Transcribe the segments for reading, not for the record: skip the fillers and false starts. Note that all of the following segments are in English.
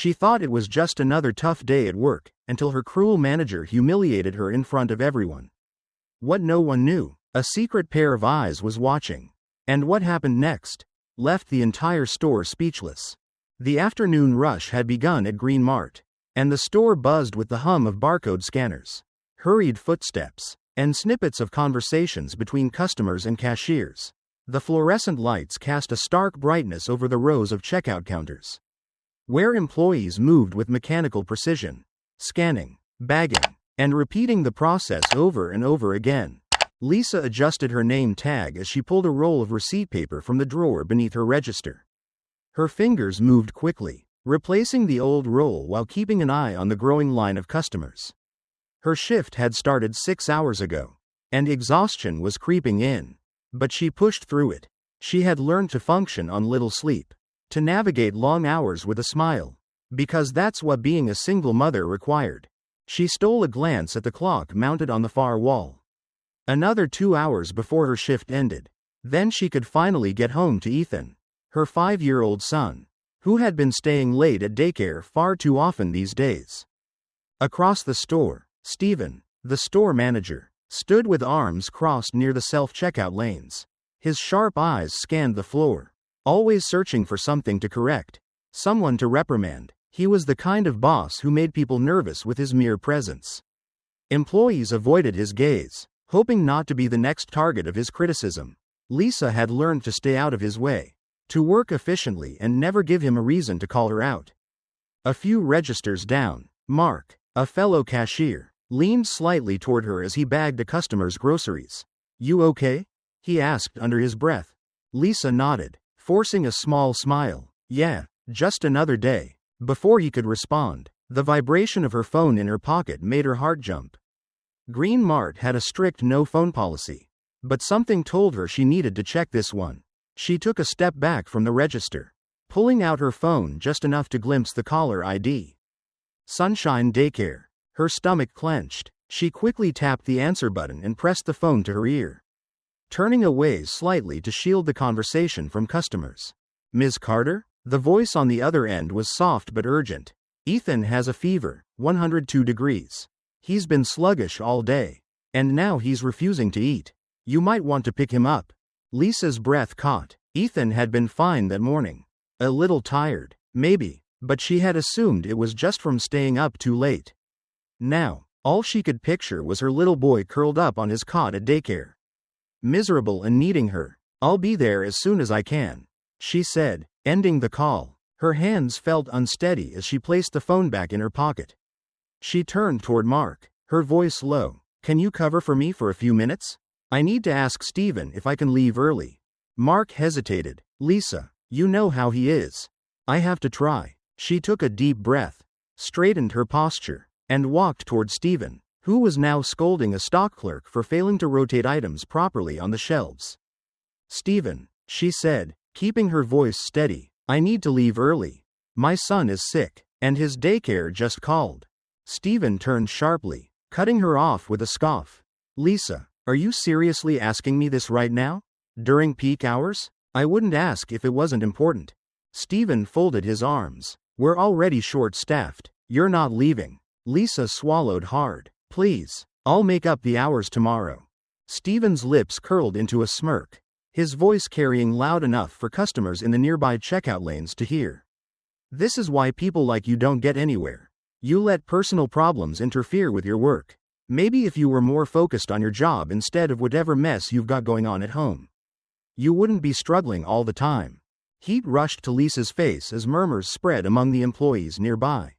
She thought it was just another tough day at work, until her cruel manager humiliated her in front of everyone. What no one knew, a secret pair of eyes was watching. And what happened next left the entire store speechless. The afternoon rush had begun at Green Mart, and the store buzzed with the hum of barcode scanners, hurried footsteps, and snippets of conversations between customers and cashiers. The fluorescent lights cast a stark brightness over the rows of checkout counters, where employees moved with mechanical precision, scanning, bagging, and repeating the process over and over again. Lisa adjusted her name tag as she pulled a roll of receipt paper from the drawer beneath her register. Her fingers moved quickly, replacing the old roll while keeping an eye on the growing line of customers. Her shift had started 6 hours ago, and exhaustion was creeping in. But she pushed through it. She had learned to function on little sleep, to navigate long hours with a smile, because that's what being a single mother required. She stole a glance at the clock mounted on the far wall. Another 2 hours before her shift ended. Then she could finally get home to Ethan, her 5-year-old son, who had been staying late at daycare far too often these days. Across the store, Stephen, the store manager, stood with arms crossed near the self-checkout lanes. His sharp eyes scanned the floor, always searching for something to correct, someone to reprimand. He was the kind of boss who made people nervous with his mere presence. Employees avoided his gaze, hoping not to be the next target of his criticism. Lisa had learned to stay out of his way, to work efficiently and never give him a reason to call her out. A few registers down, Mark, a fellow cashier, leaned slightly toward her as he bagged a customer's groceries. "You okay?" he asked under his breath. Lisa nodded, forcing a small smile. "Yeah, just another day." Before he could respond, the vibration of her phone in her pocket made her heart jump. Green Mart had a strict no-phone policy, but something told her she needed to check this one. She took a step back from the register, pulling out her phone just enough to glimpse the caller ID. Sunshine Daycare. Her stomach clenched. She quickly tapped the answer button and pressed the phone to her ear, turning away slightly to shield the conversation from customers. "Ms. Carter?" The voice on the other end was soft but urgent. "Ethan has a fever, 102 degrees. He's been sluggish all day, and now he's refusing to eat. You might want to pick him up." Lisa's breath caught. Ethan had been fine that morning. A little tired, maybe, but she had assumed it was just from staying up too late. Now, all she could picture was her little boy curled up on his cot at daycare, miserable and needing her. "I'll be there as soon as I can," she said, ending the call. Her hands felt unsteady as she placed the phone back in her pocket. She turned toward Mark, her voice low. "Can you cover for me for a few minutes? I need to ask Stephen if I can leave early." Mark hesitated. "Lisa, you know how he is. I have to try." She took a deep breath, straightened her posture, and walked toward Stephen, who was now scolding a stock clerk for failing to rotate items properly on the shelves. "Stephen," she said, keeping her voice steady, "I need to leave early. My son is sick, and his daycare just called." Stephen turned sharply, cutting her off with a scoff. "Lisa, are you seriously asking me this right now? During peak hours? I wouldn't ask if it wasn't important." Stephen folded his arms. "We're already short-staffed. You're not leaving." Lisa swallowed hard. "Please, I'll make up the hours tomorrow." Stephen's lips curled into a smirk, his voice carrying loud enough for customers in the nearby checkout lanes to hear. "This is why people like you don't get anywhere. You let personal problems interfere with your work. Maybe if you were more focused on your job instead of whatever mess you've got going on at home, you wouldn't be struggling all the time." Heat rushed to Lisa's face as murmurs spread among the employees nearby.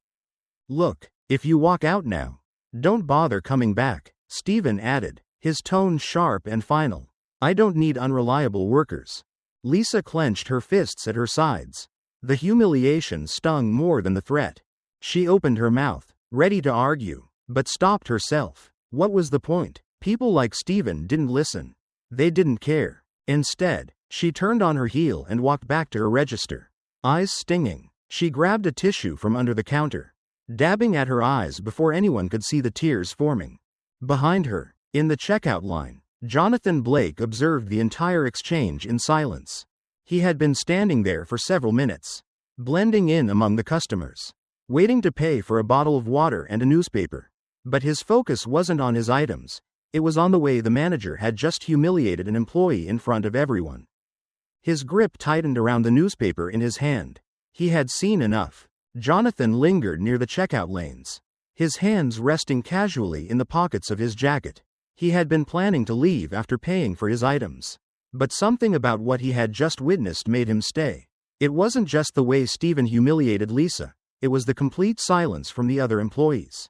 "Look, if you walk out now, don't bother coming back," Stephen added, his tone sharp and final. "I don't need unreliable workers." Lisa clenched her fists at her sides. The humiliation stung more than the threat. She opened her mouth, ready to argue, but stopped herself. What was the point? People like Stephen didn't listen. They didn't care. Instead, she turned on her heel and walked back to her register. Eyes stinging, she grabbed a tissue from under the counter, dabbing at her eyes before anyone could see the tears forming. Behind her, in the checkout line, Jonathan Blake observed the entire exchange in silence. He had been standing there for several minutes, blending in among the customers, waiting to pay for a bottle of water and a newspaper. But his focus wasn't on his items, it was on the way the manager had just humiliated an employee in front of everyone. His grip tightened around the newspaper in his hand. He had seen enough. Jonathan lingered near the checkout lanes, his hands resting casually in the pockets of his jacket. He had been planning to leave after paying for his items. But something about what he had just witnessed made him stay. It wasn't just the way Steven humiliated Lisa, it was the complete silence from the other employees.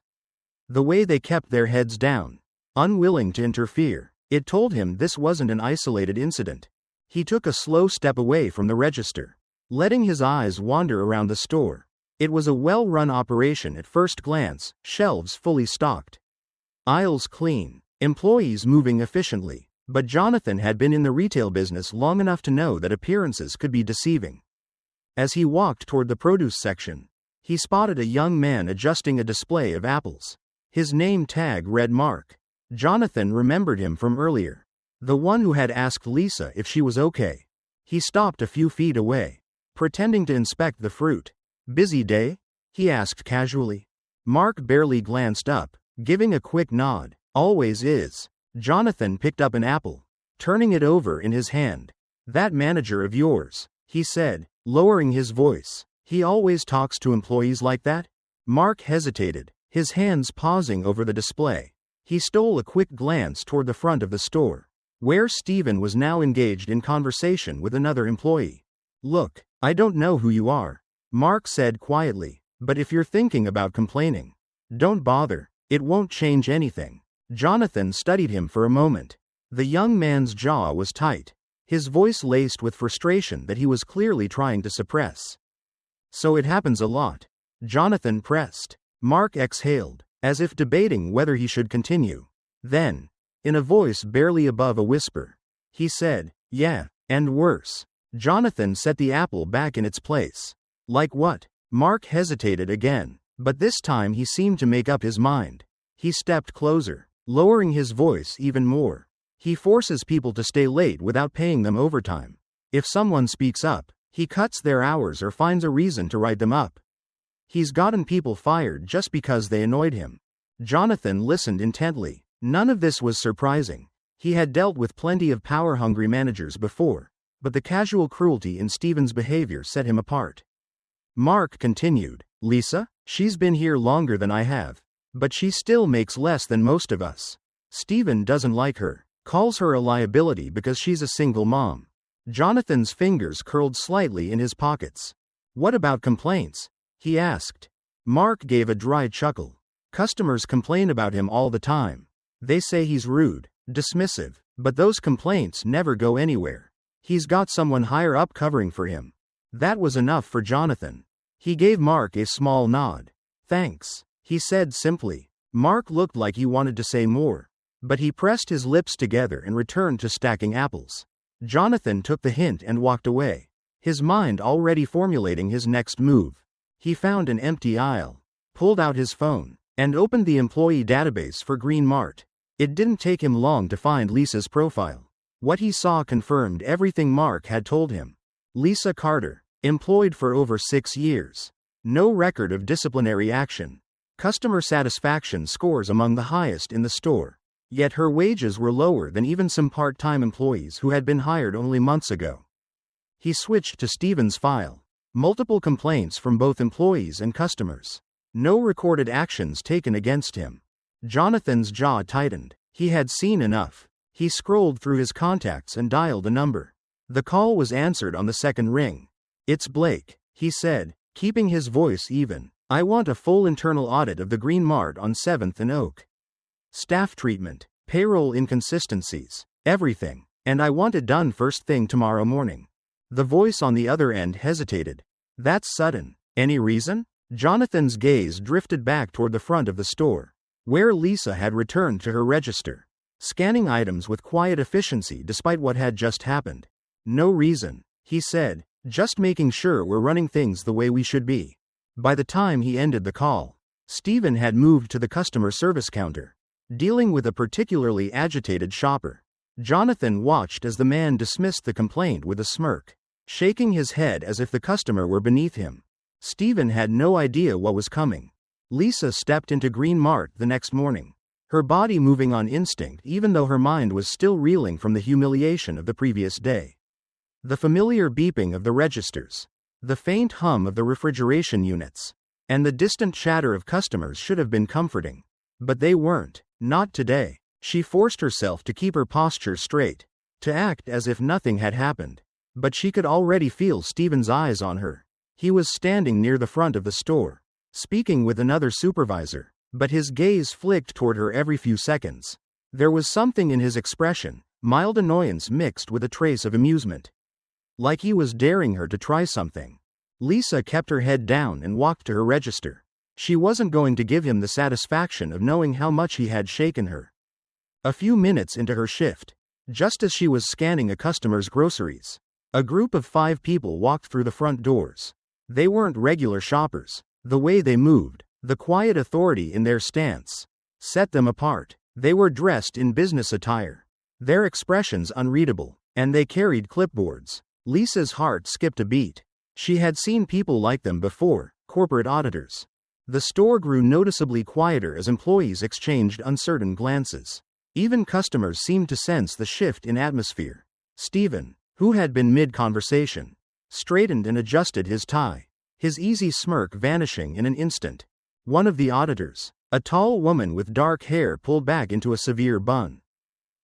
The way they kept their heads down, unwilling to interfere. It told him this wasn't an isolated incident. He took a slow step away from the register, letting his eyes wander around the store. It was a well-run operation at first glance, shelves fully stocked, aisles clean, employees moving efficiently. But Jonathan had been in the retail business long enough to know that appearances could be deceiving. As he walked toward the produce section, he spotted a young man adjusting a display of apples. His name tag read Mark. Jonathan remembered him from earlier. The one who had asked Lisa if she was okay. He stopped a few feet away, pretending to inspect the fruit. "Busy day?" he asked casually. Mark barely glanced up, giving a quick nod. "Always is." Jonathan picked up an apple, turning it over in his hand. "That manager of yours," he said, lowering his voice. "He always talks to employees like that?" Mark hesitated, his hands pausing over the display. He stole a quick glance toward the front of the store, where Steven was now engaged in conversation with another employee. "Look, I don't know who you are," Mark said quietly, "but if you're thinking about complaining, don't bother, it won't change anything." Jonathan studied him for a moment. The young man's jaw was tight, his voice laced with frustration that he was clearly trying to suppress. "So it happens a lot?" Jonathan pressed. Mark exhaled, as if debating whether he should continue. Then, in a voice barely above a whisper, he said, "Yeah, and worse." Jonathan set the apple back in its place. "Like what?" Mark hesitated again, but this time he seemed to make up his mind. He stepped closer, lowering his voice even more. "He forces people to stay late without paying them overtime. If someone speaks up, he cuts their hours or finds a reason to write them up. He's gotten people fired just because they annoyed him." Jonathan listened intently. None of this was surprising. He had dealt with plenty of power-hungry managers before, but the casual cruelty in Steven's behavior set him apart. Mark continued, "Lisa, she's been here longer than I have, but she still makes less than most of us. Steven doesn't like her, calls her a liability because she's a single mom." Jonathan's fingers curled slightly in his pockets. "What about complaints?" he asked. Mark gave a dry chuckle. "Customers complain about him all the time. They say he's rude, dismissive, but those complaints never go anywhere. He's got someone higher up covering for him." That was enough for Jonathan. He gave Mark a small nod. "Thanks," he said simply. Mark looked like he wanted to say more, but he pressed his lips together and returned to stacking apples. Jonathan took the hint and walked away, his mind already formulating his next move. He found an empty aisle, pulled out his phone, and opened the employee database for Green Mart. It didn't take him long to find Lisa's profile. What he saw confirmed everything Mark had told him. Lisa Carter, employed for over 6 years. No record of disciplinary action. Customer satisfaction scores among the highest in the store. Yet her wages were lower than even some part-time employees who had been hired only months ago. He switched to Steven's file. Multiple complaints from both employees and customers. No recorded actions taken against him. Jonathan's jaw tightened. He had seen enough. He scrolled through his contacts and dialed a number. The call was answered on the second ring. "It's Blake," he said, keeping his voice even. "I want a full internal audit of the Green Mart on 7th and Oak. Staff treatment, payroll inconsistencies, everything. And I want it done first thing tomorrow morning." The voice on the other end hesitated. "That's sudden. Any reason?" Jonathan's gaze drifted back toward the front of the store, where Lisa had returned to her register, scanning items with quiet efficiency despite what had just happened. "No reason," he said, "just making sure we're running things the way we should be." By the time he ended the call, Steven had moved to the customer service counter, dealing with a particularly agitated shopper. Jonathan watched as the man dismissed the complaint with a smirk, shaking his head as if the customer were beneath him. Stephen had no idea what was coming. Lisa stepped into Green Mart the next morning, her body moving on instinct even though her mind was still reeling from the humiliation of the previous day. The familiar beeping of the registers, the faint hum of the refrigeration units, and the distant chatter of customers should have been comforting. But they weren't. Not today. She forced herself to keep her posture straight, to act as if nothing had happened. But she could already feel Stephen's eyes on her. He was standing near the front of the store, speaking with another supervisor, but his gaze flicked toward her every few seconds. There was something in his expression, mild annoyance mixed with a trace of amusement. Like he was daring her to try something. Lisa kept her head down and walked to her register. She wasn't going to give him the satisfaction of knowing how much he had shaken her. A few minutes into her shift, just as she was scanning a customer's groceries, a group of 5 people walked through the front doors. They weren't regular shoppers. The way they moved, the quiet authority in their stance, set them apart. They were dressed in business attire, their expressions unreadable, and they carried clipboards. Lisa's heart skipped a beat. She had seen people like them before, corporate auditors. The store grew noticeably quieter as employees exchanged uncertain glances. Even customers seemed to sense the shift in atmosphere. Stephen, who had been mid-conversation, straightened and adjusted his tie, his easy smirk vanishing in an instant. One of the auditors, a tall woman with dark hair pulled back into a severe bun,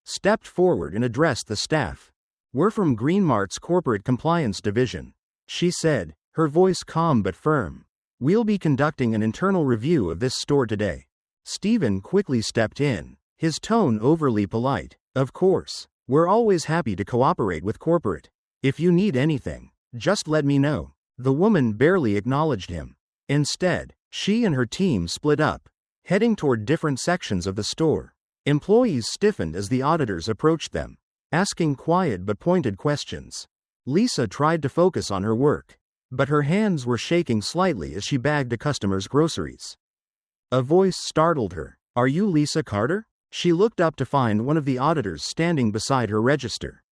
stepped forward and addressed the staff. "We're from Green Mart's Corporate Compliance Division," she said, her voice calm but firm. "We'll be conducting an internal review of this store today." Stephen quickly stepped in, his tone overly polite. "Of course, we're always happy to cooperate with corporate. If you need anything, just let me know." The woman barely acknowledged him. Instead, she and her team split up, heading toward different sections of the store. Employees stiffened as the auditors approached them, asking quiet but pointed questions. Lisa tried to focus on her work, but her hands were shaking slightly as she bagged a customer's groceries. A voice startled her. "Are you Lisa Carter?" She looked up to find one of the auditors standing beside her register.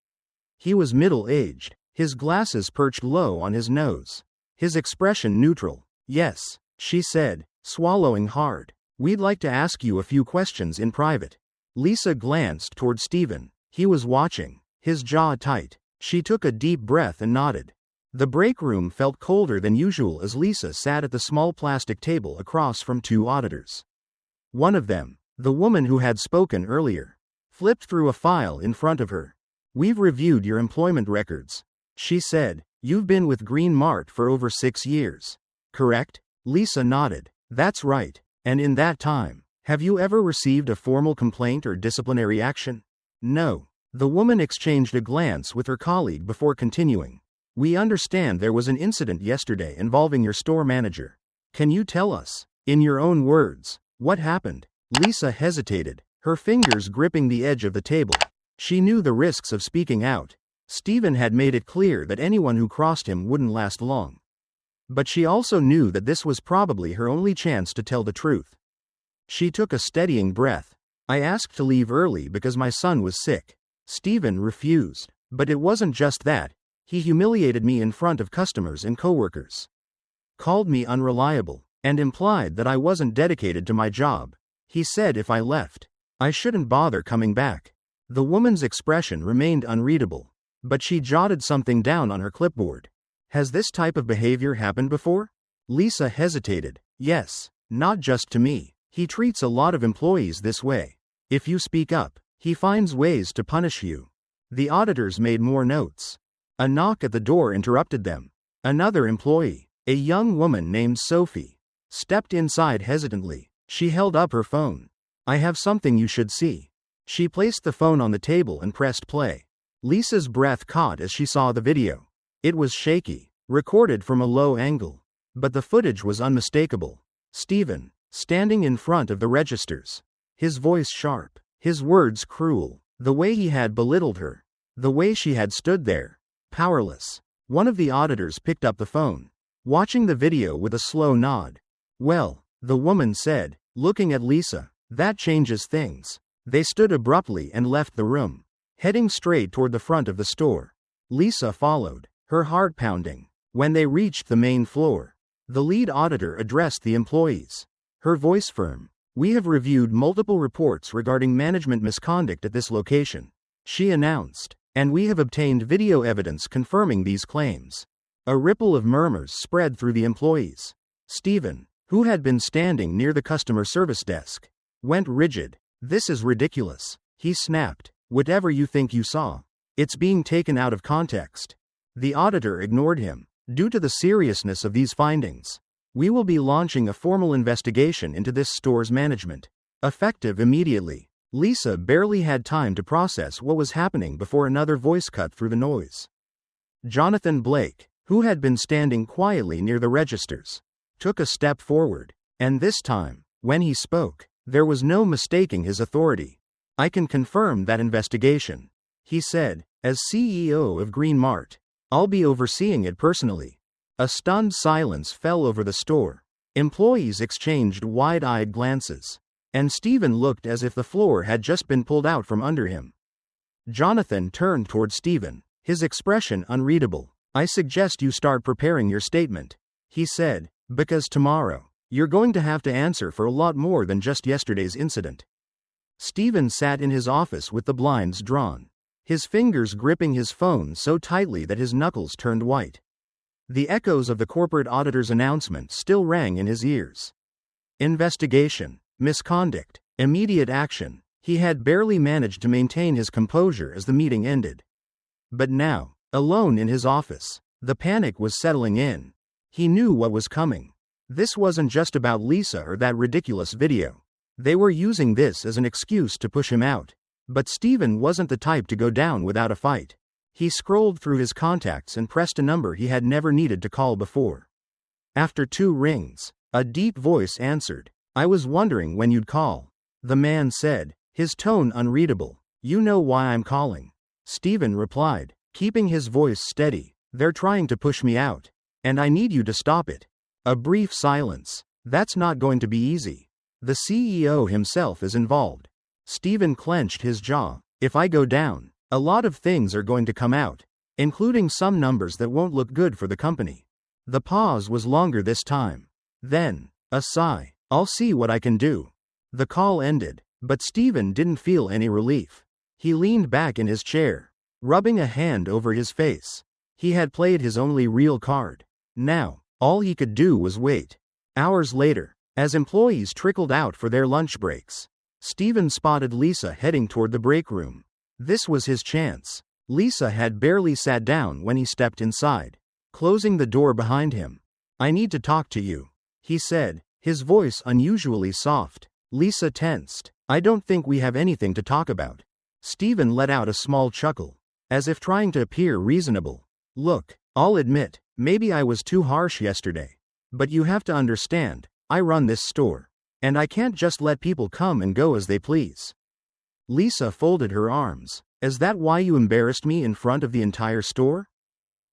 He was middle-aged, his glasses perched low on his nose, his expression neutral. "Yes," she said, swallowing hard. "We'd like to ask you a few questions in private." Lisa glanced toward Stephen. He was watching, his jaw tight. She took a deep breath and nodded. The break room felt colder than usual as Lisa sat at the small plastic table across from 2 auditors. One of them, the woman who had spoken earlier, flipped through a file in front of her. "We've reviewed your employment records," she said. "You've been with Green Mart for over 6 years, correct?" Lisa nodded. "That's right. And in that time, have you ever received a formal complaint or disciplinary action?" "No." The woman exchanged a glance with her colleague before continuing. "We understand there was an incident yesterday involving your store manager. Can you tell us, in your own words, what happened?" Lisa hesitated, her fingers gripping the edge of the table. She knew the risks of speaking out. Stephen had made it clear that anyone who crossed him wouldn't last long. But she also knew that this was probably her only chance to tell the truth. She took a steadying breath. "I asked to leave early because my son was sick." Stephen refused. "But it wasn't just that. He humiliated me in front of customers and coworkers. Called me unreliable, and implied that I wasn't dedicated to my job. He said if I left, I shouldn't bother coming back." The woman's expression remained unreadable, but she jotted something down on her clipboard. "Has this type of behavior happened before?" Lisa hesitated. "Yes, not just to me. He treats a lot of employees this way. If you speak up, he finds ways to punish you." The auditors made more notes. A knock at the door interrupted them. Another employee, a young woman named Sophie, stepped inside hesitantly. She held up her phone. "I have something you should see." She placed the phone on the table and pressed play. Lisa's breath caught as she saw the video. It was shaky, recorded from a low angle, but the footage was unmistakable. Stephen, standing in front of the registers, his voice sharp, his words cruel, the way he had belittled her, the way she had stood there, powerless. One of the auditors picked up the phone, watching the video with a slow nod. "Well," the woman said, looking at Lisa, "that changes things." They stood abruptly and left the room, heading straight toward the front of the store. Lisa followed, her heart pounding. When they reached the main floor, The lead auditor addressed the employees. Her voice firm. "We have reviewed multiple reports regarding management misconduct at this location," she announced, "and we have obtained video evidence confirming these claims." A ripple of murmurs spread through the employees. Stephen, who had been standing near the customer service desk, went rigid. "This is ridiculous," he snapped. "Whatever you think you saw, it's being taken out of context." The auditor ignored him. "Due to the seriousness of these findings, we will be launching a formal investigation into this store's management, effective immediately." Lisa barely had time to process what was happening before another voice cut through the noise. Jonathan Blake, who had been standing quietly near the registers, took a step forward, and this time, when he spoke, there was no mistaking his authority. "I can confirm that investigation," he said. "As CEO of Green Mart, I'll be overseeing it personally." A stunned silence fell over the store. Employees exchanged wide-eyed glances, and Stephen looked as if the floor had just been pulled out from under him. Jonathan turned toward Stephen, his expression unreadable. "I suggest you start preparing your statement," he said, "because tomorrow, you're going to have to answer for a lot more than just yesterday's incident." Stephen sat in his office with the blinds drawn, his fingers gripping his phone so tightly that his knuckles turned white. The echoes of the corporate auditor's announcement still rang in his ears. Investigation, misconduct, immediate action. He had barely managed to maintain his composure as the meeting ended. But now, alone in his office, the panic was settling in. He knew what was coming. This wasn't just about Lisa or that ridiculous video. They were using this as an excuse to push him out. But Stephen wasn't the type to go down without a fight. He scrolled through his contacts and pressed a number he had never needed to call before. After 2 rings, a deep voice answered. "I was wondering when you'd call," the man said, his tone unreadable. "You know why I'm calling," Stephen replied, keeping his voice steady. "They're trying to push me out, and I need you to stop it." A brief silence. "That's not going to be easy. The CEO himself is involved." Stephen clenched his jaw. "If I go down, a lot of things are going to come out, including some numbers that won't look good for the company." The pause was longer this time. Then, a sigh. "I'll see what I can do." The call ended, but Stephen didn't feel any relief. He leaned back in his chair, rubbing a hand over his face. He had played his only real card. Now, all he could do was wait. Hours later, as employees trickled out for their lunch breaks, Stephen spotted Lisa heading toward the break room. This was his chance. Lisa had barely sat down when he stepped inside, closing the door behind him. "I need to talk to you," he said, his voice unusually soft. Lisa tensed. "I don't think we have anything to talk about." Stephen let out a small chuckle, as if trying to appear reasonable. "Look, I'll admit, maybe I was too harsh yesterday. But you have to understand, I run this store, and I can't just let people come and go as they please." Lisa folded her arms. "Is that why you embarrassed me in front of the entire store?"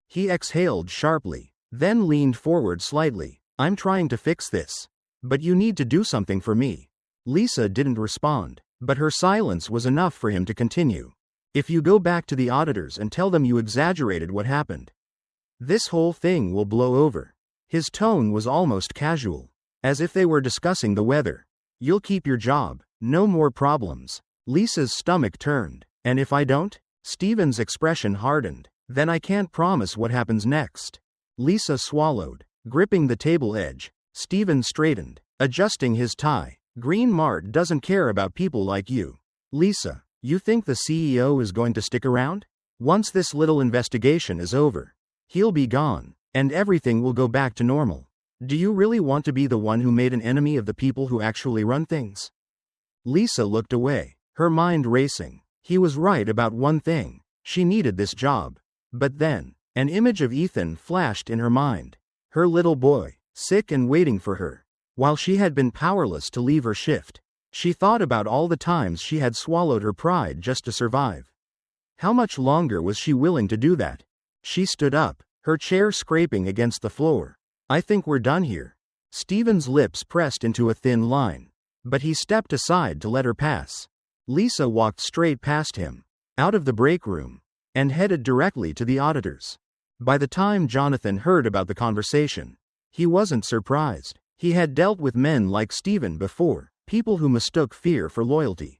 He exhaled sharply, then leaned forward slightly. "I'm trying to fix this. But you need to do something for me." Lisa didn't respond, but her silence was enough for him to continue. "If you go back to the auditors and tell them you exaggerated what happened, this whole thing will blow over." His tone was almost casual, as if they were discussing the weather. "You'll keep your job, no more problems." Lisa's stomach turned. "And if I don't?" Stephen's expression hardened. "Then I can't promise what happens next." Lisa swallowed, gripping the table edge. Stephen straightened, adjusting his tie. "Green Mart doesn't care about people like you. Lisa, you think the CEO is going to stick around? Once this little investigation is over, he'll be gone, and everything will go back to normal. Do you really want to be the one who made an enemy of the people who actually run things?" Lisa looked away, her mind racing. He was right about one thing. She needed this job. But then, an image of Ethan flashed in her mind. Her little boy, sick and waiting for her. While she had been powerless to leave her shift, she thought about all the times she had swallowed her pride just to survive. How much longer was she willing to do that? She stood up, her chair scraping against the floor. "I think we're done here." Stephen's lips pressed into a thin line, but he stepped aside to let her pass. Lisa walked straight past him, out of the break room, and headed directly to the auditors. By the time Jonathan heard about the conversation, He wasn't surprised. He had dealt with men like Steven before, people who mistook fear for loyalty,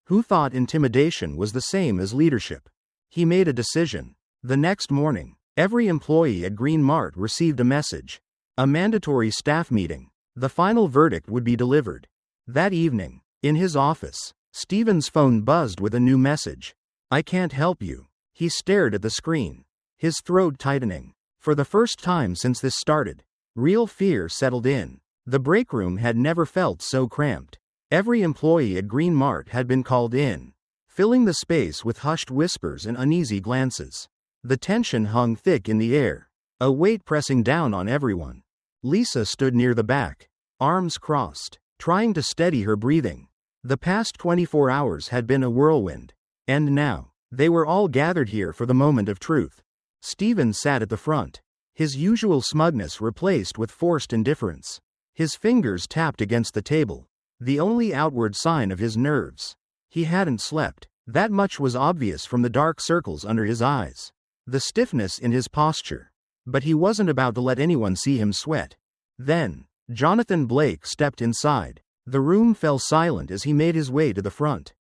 who thought intimidation was the same as leadership. He made a decision. The next morning, every employee at Green Mart received a message. A mandatory staff meeting. The final verdict would be delivered. That evening, in his office, Steven's phone buzzed with a new message. "I can't help you." He stared at the screen, his throat tightening. For the first time since this started, real fear settled in. The break room had never felt so cramped. Every employee at Green Mart had been called in, filling the space with hushed whispers and uneasy glances. The tension hung thick in the air, a weight pressing down on everyone. Lisa stood near the back, arms crossed, trying to steady her breathing. The past 24 hours had been a whirlwind, and now, they were all gathered here for the moment of truth. Steven sat at the front, his usual smugness replaced with forced indifference. His fingers tapped against the table, the only outward sign of his nerves. He hadn't slept. That much was obvious from the dark circles under his eyes, the stiffness in his posture. But he wasn't about to let anyone see him sweat. Then, Jonathan Blake stepped inside. The room fell silent as he made his way to the front.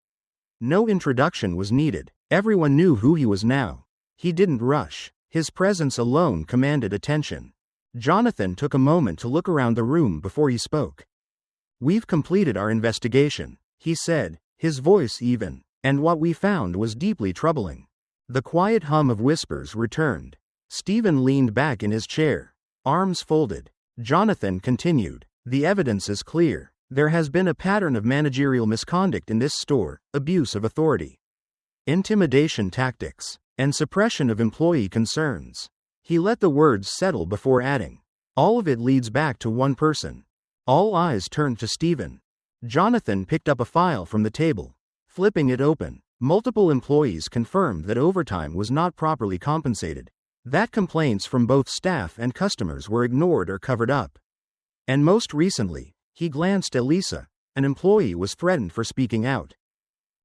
No introduction was needed. Everyone knew who he was now. He didn't rush. His presence alone commanded attention. Jonathan took a moment to look around the room before he spoke. "We've completed our investigation," he said, his voice even, "and what we found was deeply troubling." The quiet hum of whispers returned. Steven leaned back in his chair, arms folded. Jonathan continued, "The evidence is clear. There has been a pattern of managerial misconduct in this store, abuse of authority, intimidation tactics, and suppression of employee concerns." He let the words settle before adding, "All of it leads back to one person." All eyes turned to Steven. Jonathan picked up a file from the table. Flipping it open, multiple employees confirmed that overtime was not properly compensated, that complaints from both staff and customers were ignored or covered up. And most recently, he glanced at Lisa. An employee was threatened for speaking out.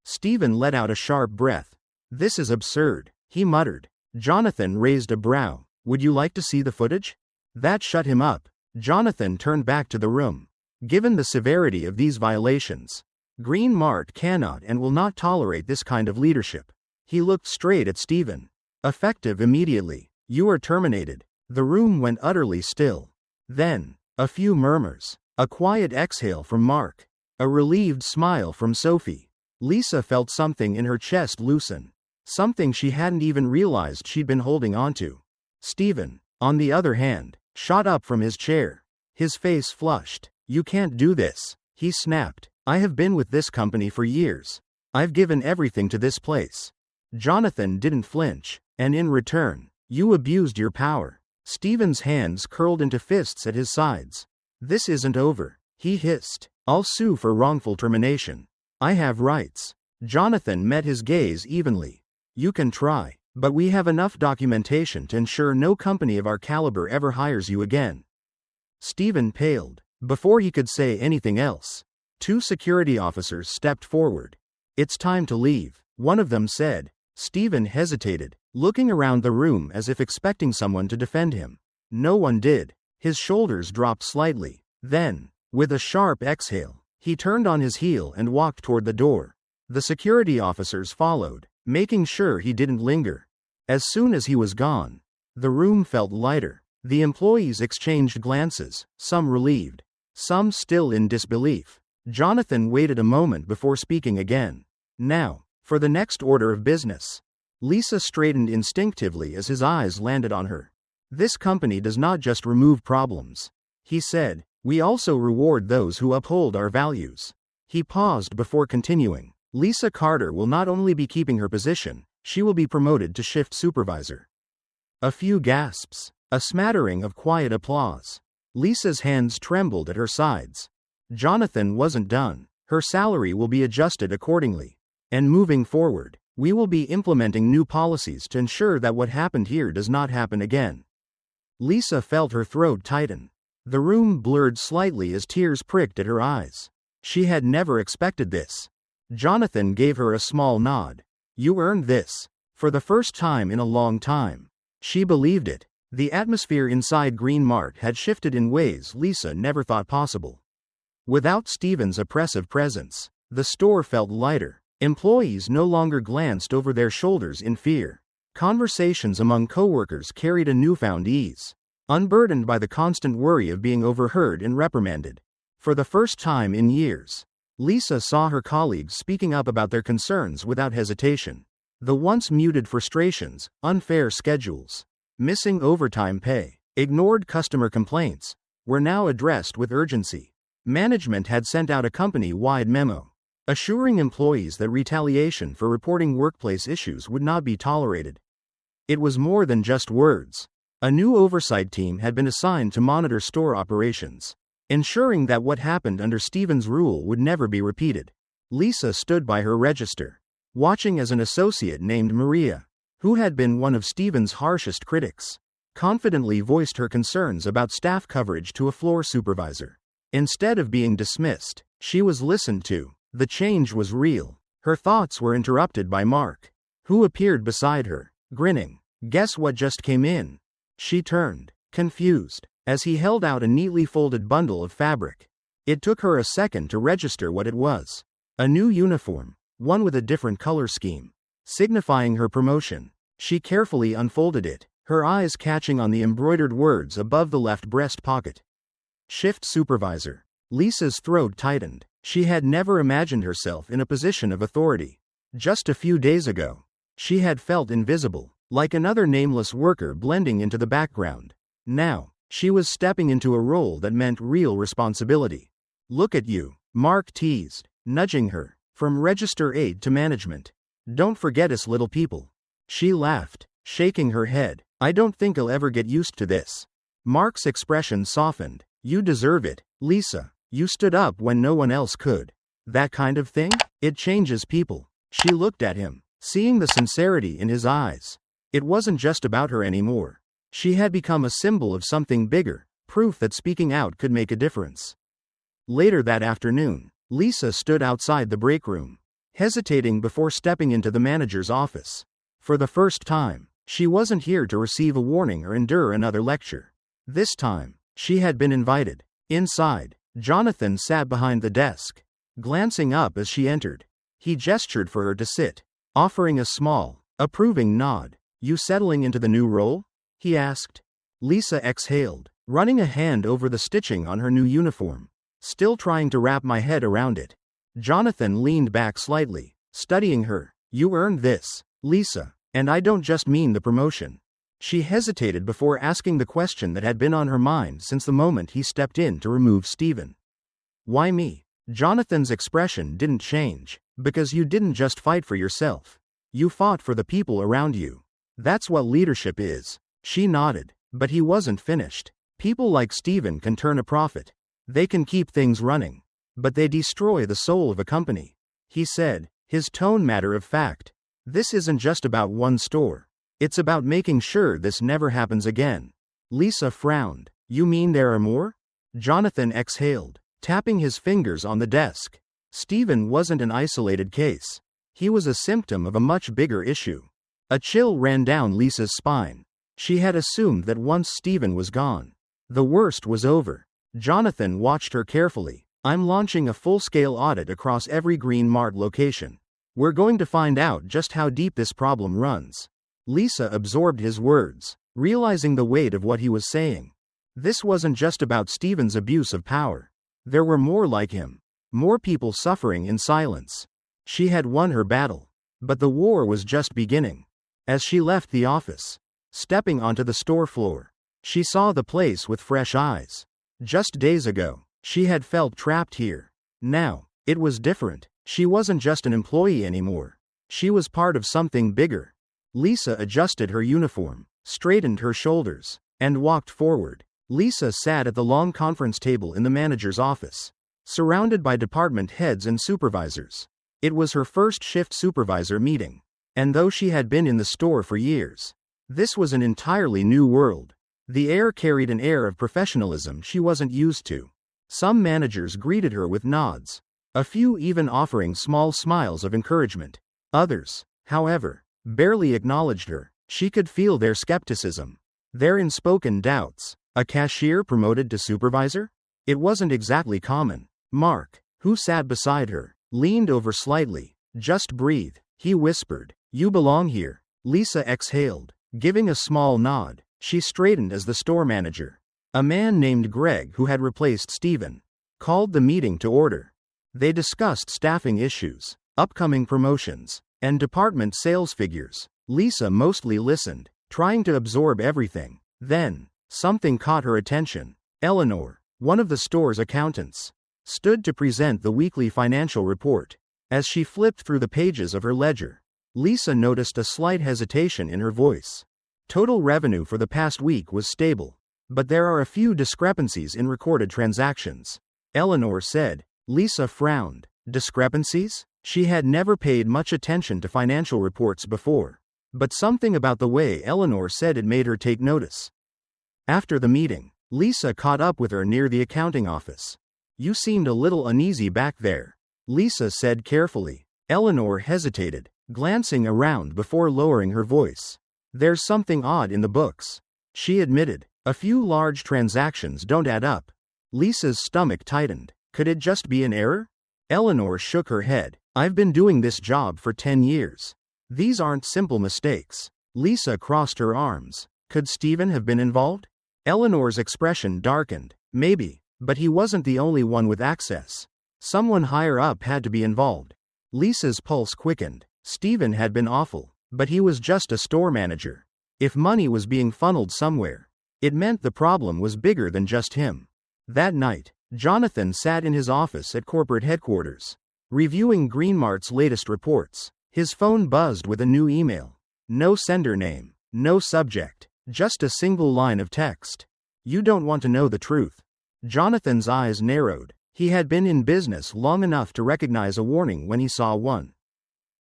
Steven let out a sharp breath. "This is absurd," he muttered. Jonathan raised a brow. "Would you like to see the footage?" That shut him up. Jonathan turned back to the room. Given the severity of these violations, Green Mart cannot and will not tolerate this kind of leadership. He looked straight at Steven. "Effective immediately. You are terminated." The room went utterly still. Then, a few murmurs. A quiet exhale from Mark. A relieved smile from Sophie. Lisa felt something in her chest loosen. Something she hadn't even realized she'd been holding onto. Steven, on the other hand, shot up from his chair. His face flushed. "You can't do this," he snapped. "I have been with this company for years. I've given everything to this place." Jonathan didn't flinch. "And in return, you abused your power." Steven's hands curled into fists at his sides. "This isn't over," he hissed. "I'll sue for wrongful termination. I have rights." Jonathan met his gaze evenly. "You can try, but we have enough documentation to ensure no company of our caliber ever hires you again." Steven paled. Before he could say anything else, two security officers stepped forward. "It's time to leave," one of them said. Steven hesitated, looking around the room as if expecting someone to defend him. No one did. His shoulders dropped slightly. Then, with a sharp exhale, he turned on his heel and walked toward the door. The security officers followed, making sure he didn't linger. As soon as he was gone, the room felt lighter. The employees exchanged glances, some relieved, some still in disbelief. Jonathan waited a moment before speaking again. "Now, for the next order of business." Lisa straightened instinctively as his eyes landed on her. "This company does not just remove problems," he said. "We also reward those who uphold our values." He paused before continuing. "Lisa Carter will not only be keeping her position, she will be promoted to shift supervisor." A few gasps. A smattering of quiet applause. Lisa's hands trembled at her sides. Jonathan wasn't done. "Her salary will be adjusted accordingly. And moving forward, we will be implementing new policies to ensure that what happened here does not happen again." Lisa felt her throat tighten. The room blurred slightly as tears pricked at her eyes. She had never expected this. Jonathan gave her a small nod. "You earned this." For the first time in a long time, she believed it. The atmosphere inside Green Mart had shifted in ways Lisa never thought possible. Without Steven's oppressive presence, the store felt lighter. Employees no longer glanced over their shoulders in fear. Conversations among coworkers carried a newfound ease, unburdened by the constant worry of being overheard and reprimanded. For the first time in years, Lisa saw her colleagues speaking up about their concerns without hesitation. The once muted frustrations, unfair schedules, missing overtime pay, ignored customer complaints, were now addressed with urgency. Management had sent out a company-wide memo, assuring employees that retaliation for reporting workplace issues would not be tolerated. It was more than just words. A new oversight team had been assigned to monitor store operations, ensuring that what happened under Steven's rule would never be repeated. Lisa stood by her register, watching as an associate named Maria, who had been one of Steven's harshest critics, confidently voiced her concerns about staff coverage to a floor supervisor. Instead of being dismissed, she was listened to. The change was real. Her thoughts were interrupted by Mark, who appeared beside her, grinning. "Guess what just came in?" She turned, confused, as he held out a neatly folded bundle of fabric. It took her a second to register what it was. A new uniform, one with a different color scheme, signifying her promotion. She carefully unfolded it, her eyes catching on the embroidered words above the left breast pocket. Shift supervisor. Lisa's throat tightened. She had never imagined herself in a position of authority. Just a few days ago, she had felt invisible, like another nameless worker blending into the background. Now, she was stepping into a role that meant real responsibility. "Look at you," Mark teased, nudging her, "from register aide to management. Don't forget us little people." She laughed, shaking her head. "I don't think I'll ever get used to this." Mark's expression softened. "You deserve it, Lisa. You stood up when no one else could. That kind of thing? It changes people." She looked at him, seeing the sincerity in his eyes. It wasn't just about her anymore. She had become a symbol of something bigger, proof that speaking out could make a difference. Later that afternoon, Lisa stood outside the break room, hesitating before stepping into the manager's office. For the first time, she wasn't here to receive a warning or endure another lecture. This time, she had been invited. Inside, Jonathan sat behind the desk, glancing up as she entered. He gestured for her to sit, offering a small, approving nod. "You settling into the new role?" he asked. Lisa exhaled, running a hand over the stitching on her new uniform. "Still trying to wrap my head around it." Jonathan leaned back slightly, studying her. "You earned this, Lisa, and I don't just mean the promotion." She hesitated before asking the question that had been on her mind since the moment he stepped in to remove Steven. "Why me?" Jonathan's expression didn't change. "Because you didn't just fight for yourself. You fought for the people around you. That's what leadership is." She nodded, but he wasn't finished. "People like Steven can turn a profit. They can keep things running. But they destroy the soul of a company," he said, his tone matter of fact. "This isn't just about one store. It's about making sure this never happens again." Lisa frowned. "You mean there are more?" Jonathan exhaled, tapping his fingers on the desk. Steven wasn't an isolated case. He was a symptom of a much bigger issue. A chill ran down Lisa's spine. She had assumed that once Steven was gone, the worst was over. Jonathan watched her carefully. "I'm launching a full-scale audit across every Green Mart location. We're going to find out just how deep this problem runs." Lisa absorbed his words, realizing the weight of what he was saying. This wasn't just about Steven's abuse of power. There were more like him. More people suffering in silence. She had won her battle, but the war was just beginning. As she left the office, stepping onto the store floor, she saw the place with fresh eyes. Just days ago, she had felt trapped here. Now, it was different. She wasn't just an employee anymore. She was part of something bigger. Lisa adjusted her uniform, straightened her shoulders, and walked forward. Lisa sat at the long conference table in the manager's office, surrounded by department heads and supervisors. It was her first shift supervisor meeting, and though she had been in the store for years, this was an entirely new world. The air carried an air of professionalism she wasn't used to. Some managers greeted her with nods, a few even offering small smiles of encouragement. Others, however, barely acknowledged her. She could feel their skepticism. Therein spoken doubts. A cashier promoted to supervisor? It wasn't exactly common. Mark, who sat beside her, leaned over slightly. Just breathe, he whispered. You belong here. Lisa exhaled, giving a small nod. She straightened as the store manager, a man named Greg who had replaced Stephen, called the meeting to order. They discussed staffing issues, upcoming promotions, and department sales figures. Lisa mostly listened, trying to absorb everything. Then, something caught her attention. Eleanor, one of the store's accountants, stood to present the weekly financial report. As she flipped through the pages of her ledger, Lisa noticed a slight hesitation in her voice. Total revenue for the past week was stable, but there are a few discrepancies in recorded transactions, Eleanor said. Lisa frowned. Discrepancies? She had never paid much attention to financial reports before, but something about the way Eleanor said it made her take notice. After the meeting, Lisa caught up with her near the accounting office. You seemed a little uneasy back there, Lisa said carefully. Eleanor hesitated, glancing around before lowering her voice. There's something odd in the books, she admitted. A few large transactions don't add up. Lisa's stomach tightened. Could it just be an error? Eleanor shook her head. I've been doing this job for 10 years. These aren't simple mistakes. Lisa crossed her arms. Could Stephen have been involved? Eleanor's expression darkened. Maybe, but he wasn't the only one with access. Someone higher up had to be involved. Lisa's pulse quickened. Stephen had been awful, but he was just a store manager. If money was being funneled somewhere, it meant the problem was bigger than just him. That night, Jonathan sat in his office at corporate headquarters, reviewing Greenmart's latest reports. His phone buzzed with a new email. No sender name, no subject, just a single line of text. You don't want to know the truth. Jonathan's eyes narrowed. He had been in business long enough to recognize a warning when he saw one.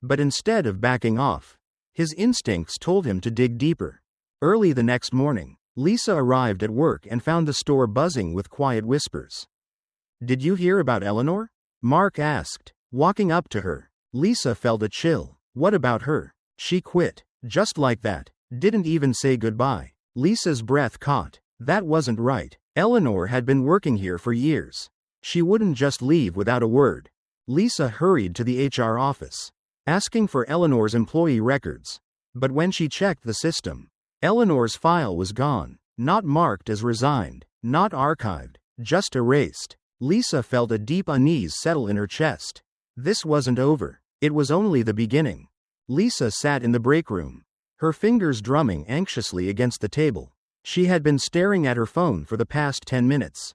But instead of backing off, his instincts told him to dig deeper. Early the next morning, Lisa arrived at work and found the store buzzing with quiet whispers. Did you hear about Eleanor? Mark asked, walking up to her. Lisa felt a chill. What about her? She quit, just like that. Didn't even say goodbye. Lisa's breath caught. That wasn't right. Eleanor had been working here for years. She wouldn't just leave without a word. Lisa hurried to the HR office, asking for Eleanor's employee records. But when she checked the system, Eleanor's file was gone. Not marked as resigned, not archived, just erased. Lisa felt a deep unease settle in her chest. This wasn't over. It was only the beginning. Lisa sat in the break room, her fingers drumming anxiously against the table. She had been staring at her phone for the past 10 minutes,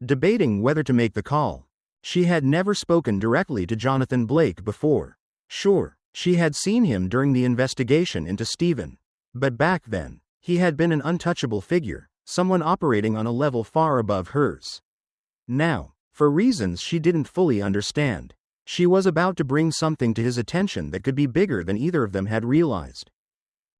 debating whether to make the call. She had never spoken directly to Jonathan Blake before. Sure, she had seen him during the investigation into Stephen. But back then, he had been an untouchable figure, someone operating on a level far above hers. Now, for reasons she didn't fully understand, she was about to bring something to his attention that could be bigger than either of them had realized.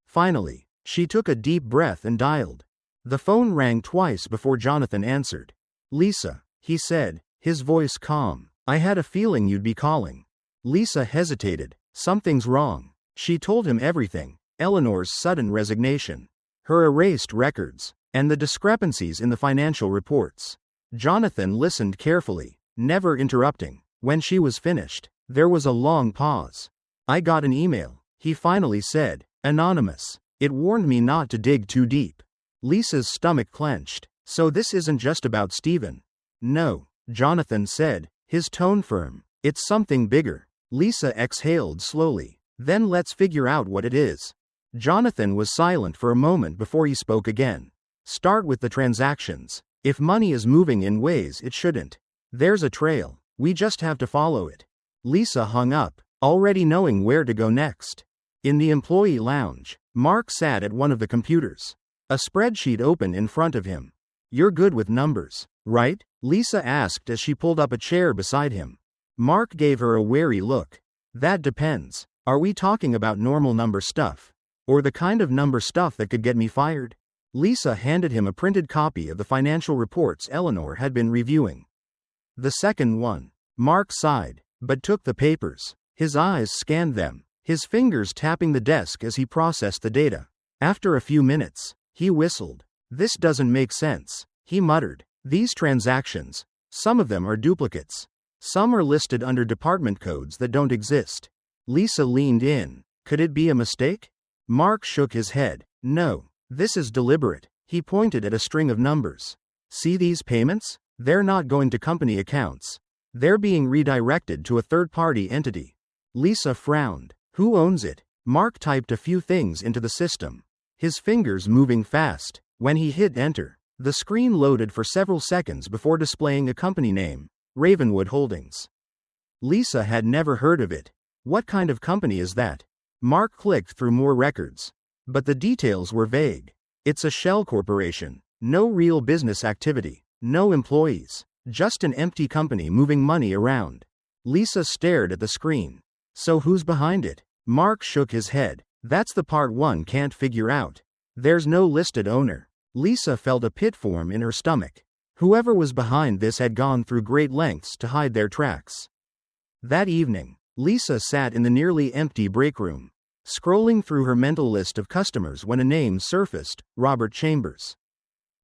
Finally, she took a deep breath and dialed. The phone rang twice before Jonathan answered. Lisa, he said, his voice calm. I had a feeling you'd be calling. Lisa hesitated. Something's wrong. She told him everything. Eleanor's sudden resignation, her erased records, and the discrepancies in the financial reports. Jonathan listened carefully, never interrupting. When she was finished, there was a long pause. I got an email, he finally said, anonymous. It warned me not to dig too deep. Lisa's stomach clenched. So this isn't just about Stephen. No, Jonathan said, his tone firm. It's something bigger. Lisa exhaled slowly. Then let's figure out what it is. Jonathan was silent for a moment before he spoke again. Start with the transactions. If money is moving in ways it shouldn't, there's a trail. We just have to follow it. Lisa hung up, already knowing where to go next. In the employee lounge, Mark sat at one of the computers, a spreadsheet open in front of him. You're good with numbers, right? Lisa asked as she pulled up a chair beside him. Mark gave her a wary look. That depends. Are we talking about normal number stuff, or the kind of number stuff that could get me fired? Lisa handed him a printed copy of the financial reports Eleanor had been reviewing. The second one. Mark sighed, but took the papers. His eyes scanned them, his fingers tapping the desk as he processed the data. After a few minutes, He whistled. This doesn't make sense, he muttered. These transactions, some of them are duplicates. Some are listed under department codes that don't exist. Lisa leaned in. Could it be a mistake? Mark shook his head. No, this is deliberate. He pointed at a string of numbers. See these payments? They're not going to company accounts. They're being redirected to a third-party entity. Lisa frowned. Who owns it? Mark typed a few things into the system, his fingers moving fast. When he hit enter, the screen loaded for several seconds before displaying a company name, Ravenwood Holdings. Lisa had never heard of it. What kind of company is that? Mark clicked through more records, but the details were vague. It's a shell corporation. No real business activity. No employees. Just an empty company moving money around. Lisa stared at the screen. So who's behind it? Mark shook his head. That's the part one can't figure out. There's no listed owner. Lisa felt a pit form in her stomach. Whoever was behind this had gone through great lengths to hide their tracks. That evening, Lisa sat in the nearly empty break room, scrolling through her mental list of customers when a name surfaced, Robert Chambers.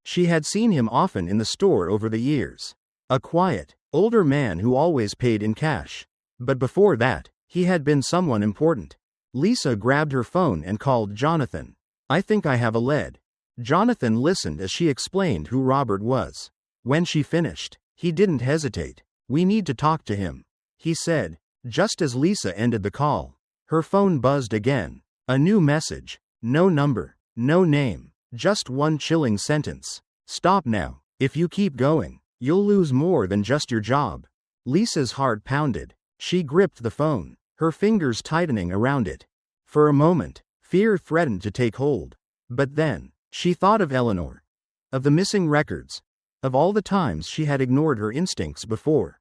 She had seen him often in the store over the years. A quiet, older man who always paid in cash. But before that, he had been someone important. Lisa grabbed her phone and called Jonathan. I think I have a lead. Jonathan listened as she explained who Robert was. When she finished, he didn't hesitate. We need to talk to him, he said. Just as Lisa ended the call, her phone buzzed again. A new message. No number, no name, just one chilling sentence. Stop now. If you keep going, you'll lose more than just your job. Lisa's heart pounded. She gripped the phone, her fingers tightening around it. For a moment, fear threatened to take hold. But then, she thought of Eleanor, of the missing records, of all the times she had ignored her instincts before.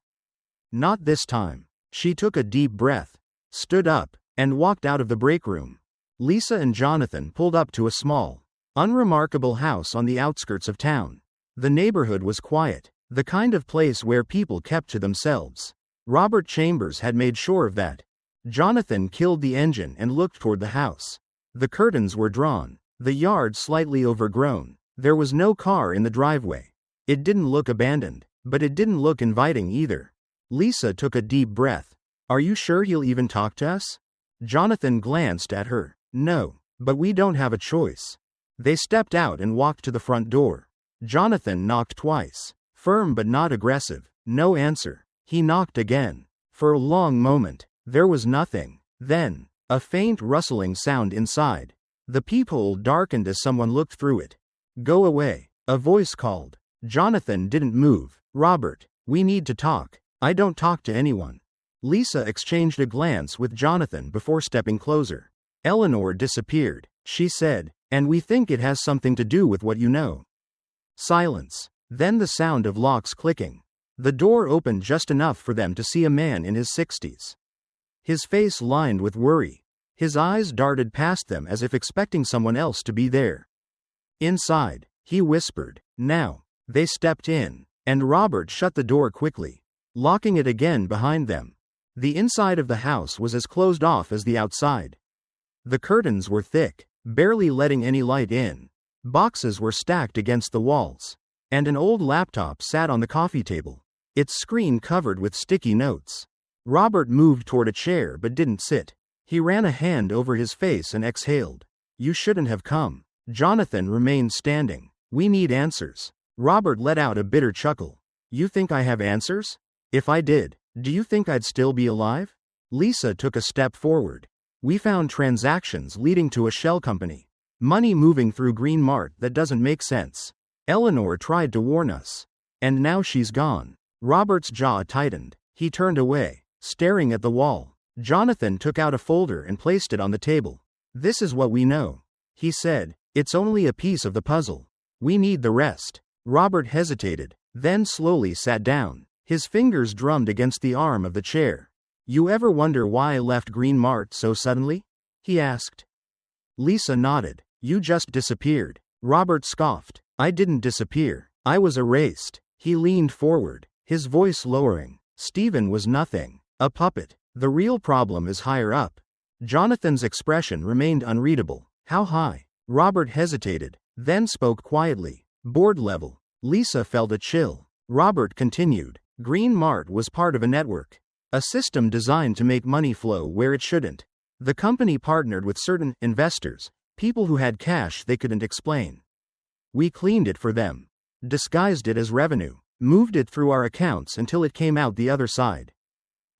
Not this time. She took a deep breath, stood up, and walked out of the break room. Lisa and Jonathan pulled up to a small, unremarkable house on the outskirts of town. The neighborhood was quiet, the kind of place where people kept to themselves. Robert Chambers had made sure of that. Jonathan killed the engine and looked toward the house. The curtains were drawn, the yard slightly overgrown. There was no car in the driveway. It didn't look abandoned, but it didn't look inviting either. Lisa took a deep breath. Are you sure he'll even talk to us? Jonathan glanced at her. No, but we don't have a choice. They stepped out and walked to the front door. Jonathan knocked twice. Firm but not aggressive. No answer. He knocked again. For a long moment, there was nothing. Then, a faint rustling sound inside. The peephole darkened as someone looked through it. Go away, a voice called. Jonathan didn't move. Robert, we need to talk. I don't talk to anyone. Lisa exchanged a glance with Jonathan before stepping closer. Eleanor disappeared, she said, and we think it has something to do with what you know. Silence. Then the sound of locks clicking. The door opened just enough for them to see a man in his 60s. His face lined with worry. His eyes darted past them as if expecting someone else to be there. Inside, he whispered. Now. They stepped in, and Robert shut the door quickly, locking it again behind them. The inside of the house was as closed off as the outside. The curtains were thick, barely letting any light in. Boxes were stacked against the walls, and an old laptop sat on the coffee table, its screen covered with sticky notes. Robert moved toward a chair but didn't sit. He ran a hand over his face and exhaled. You shouldn't have come. Jonathan remained standing. We need answers. Robert let out a bitter chuckle. You think I have answers? If I did, do you think I'd still be alive? Lisa took a step forward. We found transactions leading to a shell company. Money moving through Green Mart that doesn't make sense. Eleanor tried to warn us. And now she's gone. Robert's jaw tightened. He turned away, staring at the wall. Jonathan took out a folder and placed it on the table. This is what we know, he said. It's only a piece of the puzzle. We need the rest. Robert hesitated, then slowly sat down. His fingers drummed against the arm of the chair. You ever wonder why I left Green Mart so suddenly? He asked. Lisa nodded. You just disappeared. Robert scoffed. I didn't disappear. I was erased. He leaned forward, his voice lowering. Stephen was nothing. A puppet. The real problem is higher up. Jonathan's expression remained unreadable. How high? Robert hesitated. then spoke quietly. Board level. Lisa felt a chill. Robert continued. Green Mart was part of a network. A system designed to make money flow where it shouldn't. The company partnered with certain investors, people who had cash they couldn't explain. We cleaned it for them. Disguised it as revenue. Moved it through our accounts until it came out the other side.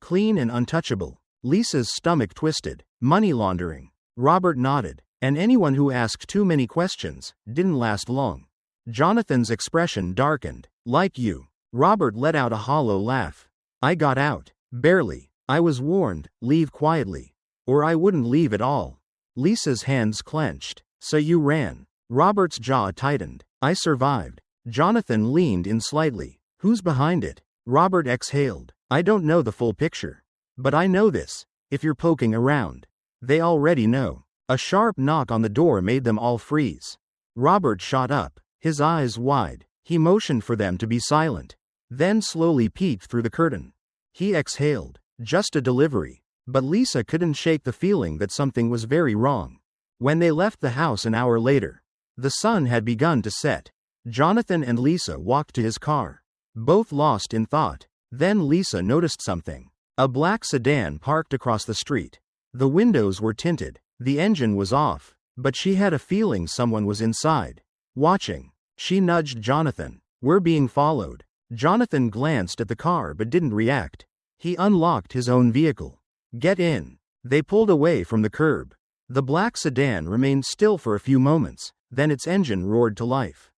Clean and untouchable. Lisa's stomach twisted. Money laundering. Robert nodded. And anyone who asked too many questions didn't last long. Jonathan's expression darkened. Like you. Robert let out a hollow laugh. I got out. Barely. I was warned, leave quietly. Or I wouldn't leave at all. Lisa's hands clenched. So you ran. Robert's jaw tightened. I survived. Jonathan leaned in slightly. Who's behind it? Robert exhaled. I don't know the full picture. But I know this. If you're poking around. They already know. A sharp knock on the door made them all freeze. Robert shot up, his eyes wide. He motioned for them to be silent. Then slowly peeked through the curtain. He exhaled. Just a delivery. But Lisa couldn't shake the feeling that something was very wrong. When they left the house an hour later, the sun had begun to set. Jonathan and Lisa walked to his car. Both lost in thought. Then Lisa noticed something. A black sedan parked across the street. The windows were tinted. The engine was off. But she had a feeling someone was inside. Watching. She nudged Jonathan. We're being followed. Jonathan glanced at the car but didn't react. He unlocked his own vehicle. Get in. They pulled away from the curb. The black sedan remained still for a few moments, then its engine roared to life.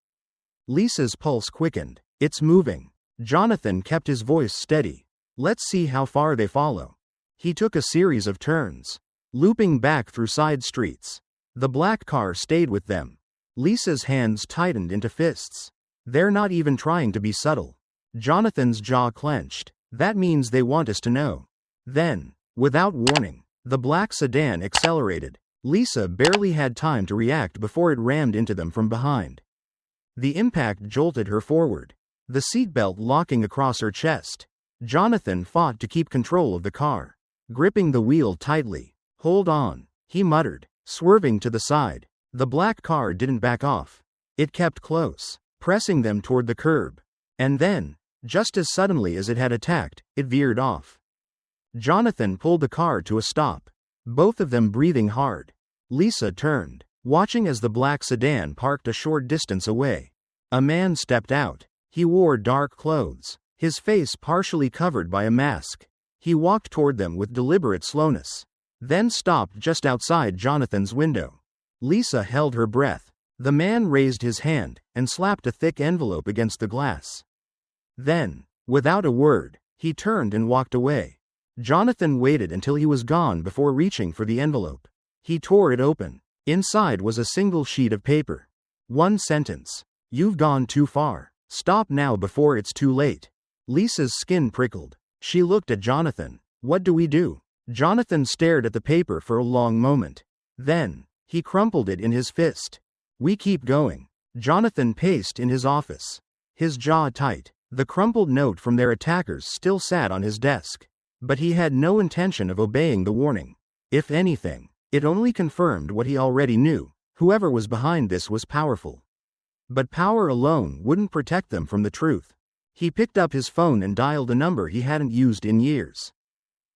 Lisa's pulse quickened. It's moving. Jonathan kept his voice steady. Let's see how far they follow. He took a series of turns, looping back through side streets. The black car stayed with them. Lisa's hands tightened into fists. They're not even trying to be subtle. Jonathan's jaw clenched. That means they want us to know. Then, without warning, the black sedan accelerated. Lisa barely had time to react before it rammed into them from behind. The impact jolted her forward, the seatbelt locking across her chest. Jonathan fought to keep control of the car, gripping the wheel tightly. Hold on, he muttered, swerving to the side. The black car didn't back off. It kept close, pressing them toward the curb. And then, just as suddenly as it had attacked, it veered off. Jonathan pulled the car to a stop, both of them breathing hard. Lisa turned, watching as the black sedan parked a short distance away. A man stepped out. He wore dark clothes, his face partially covered by a mask. He walked toward them with deliberate slowness, then stopped just outside Jonathan's window. Lisa held her breath. The man raised his hand and slapped a thick envelope against the glass. Then, without a word, he turned and walked away. Jonathan waited until he was gone before reaching for the envelope. He tore it open. Inside was a single sheet of paper. One sentence. You've gone too far. Stop now before it's too late. Lisa's skin prickled. She looked at Jonathan. What do we do? Jonathan stared at the paper for a long moment. Then, he crumpled it in his fist. We keep going. Jonathan paced in his office, his jaw tight. The crumpled note from their attackers still sat on his desk. But he had no intention of obeying the warning. If anything, it only confirmed what he already knew. Whoever was behind this was powerful. But power alone wouldn't protect them from the truth. He picked up his phone and dialed a number he hadn't used in years.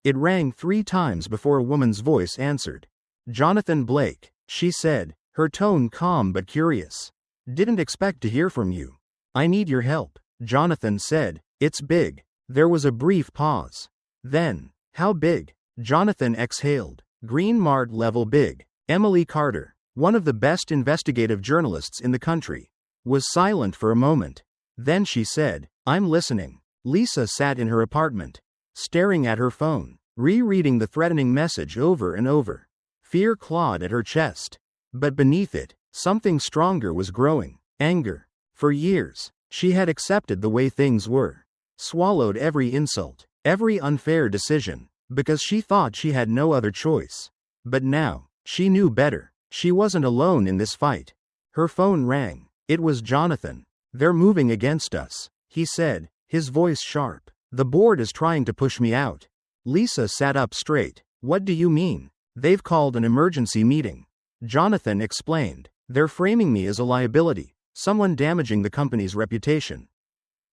It rang 3 times before a woman's voice answered. Jonathan Blake, she said, her tone calm but curious. Didn't expect to hear from you. I need your help, Jonathan said. It's big. There was a brief pause. Then, how big? Jonathan exhaled. Green Mart level big. Emily Carter, one of the best investigative journalists in the country, was silent for a moment. Then she said, I'm listening. Lisa sat in her apartment, staring at her phone, rereading the threatening message over and over. Fear clawed at her chest. But beneath it, something stronger was growing. Anger. For years, she had accepted the way things were. Swallowed every insult, every unfair decision, because she thought she had no other choice. But now, she knew better. She wasn't alone in this fight. Her phone rang. It was Jonathan. They're moving against us, he said, his voice sharp. The board is trying to push me out. Lisa sat up straight. What do you mean? They've called an emergency meeting. Jonathan explained. They're framing me as a liability, someone damaging the company's reputation.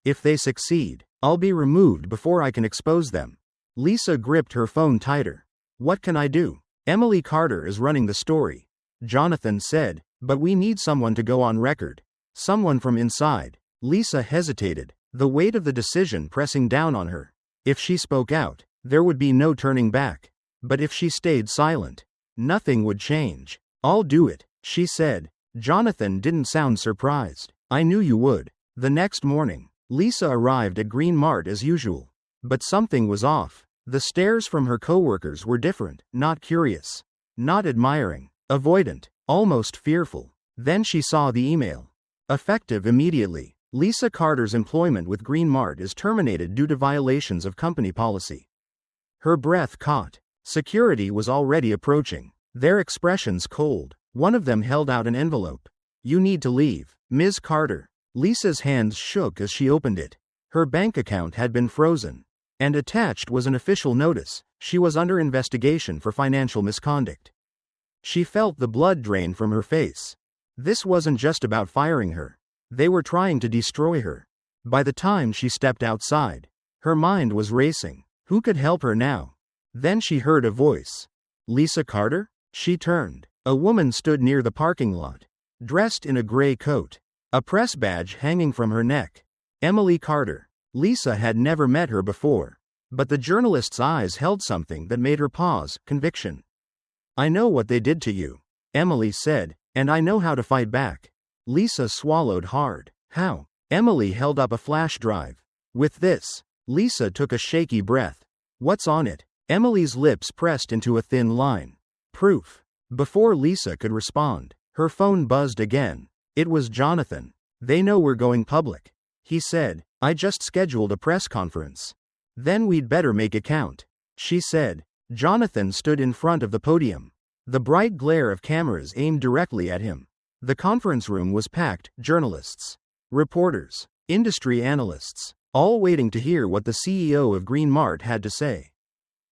If they succeed, I'll be removed before I can expose them. Lisa gripped her phone tighter. What can I do? Emily Carter is running the story, Jonathan said, but we need someone to go on record. Someone from inside. Lisa hesitated, the weight of the decision pressing down on her. If she spoke out, there would be no turning back. But if she stayed silent, nothing would change. I'll do it, she said. Jonathan didn't sound surprised. I knew you would. The next morning, Lisa arrived at Green Mart as usual. But something was off. The stares from her coworkers were different, not curious, not admiring, avoidant, almost fearful. Then she saw the email. Effective immediately, Lisa Carter's employment with Green Mart is terminated due to violations of company policy. Her breath caught. Security was already approaching, their expressions cold. One of them held out an envelope. You need to leave, Ms. Carter. Lisa's hands shook as she opened it. Her bank account had been frozen. And attached was an official notice. She was under investigation for financial misconduct. She felt the blood drain from her face. This wasn't just about firing her. They were trying to destroy her. By the time she stepped outside, her mind was racing. Who could help her now? Then she heard a voice. Lisa Carter? She turned. A woman stood near the parking lot, dressed in a gray coat, a press badge hanging from her neck. Emily Carter. Lisa had never met her before, but the journalist's eyes held something that made her pause. Conviction. I know what they did to you, Emily said, and I know how to fight back. Lisa swallowed hard. How? Emily held up a flash drive. With this, Lisa took a shaky breath. What's on it? Emily's lips pressed into a thin line. Proof. Before Lisa could respond, her phone buzzed again. It was Jonathan. They know we're going public, he said. I just scheduled a press conference. Then we'd better make it count, she said. Jonathan stood in front of the podium. The bright glare of cameras aimed directly at him. The conference room was packed, journalists, reporters, industry analysts, all waiting to hear what the CEO of Green Mart had to say.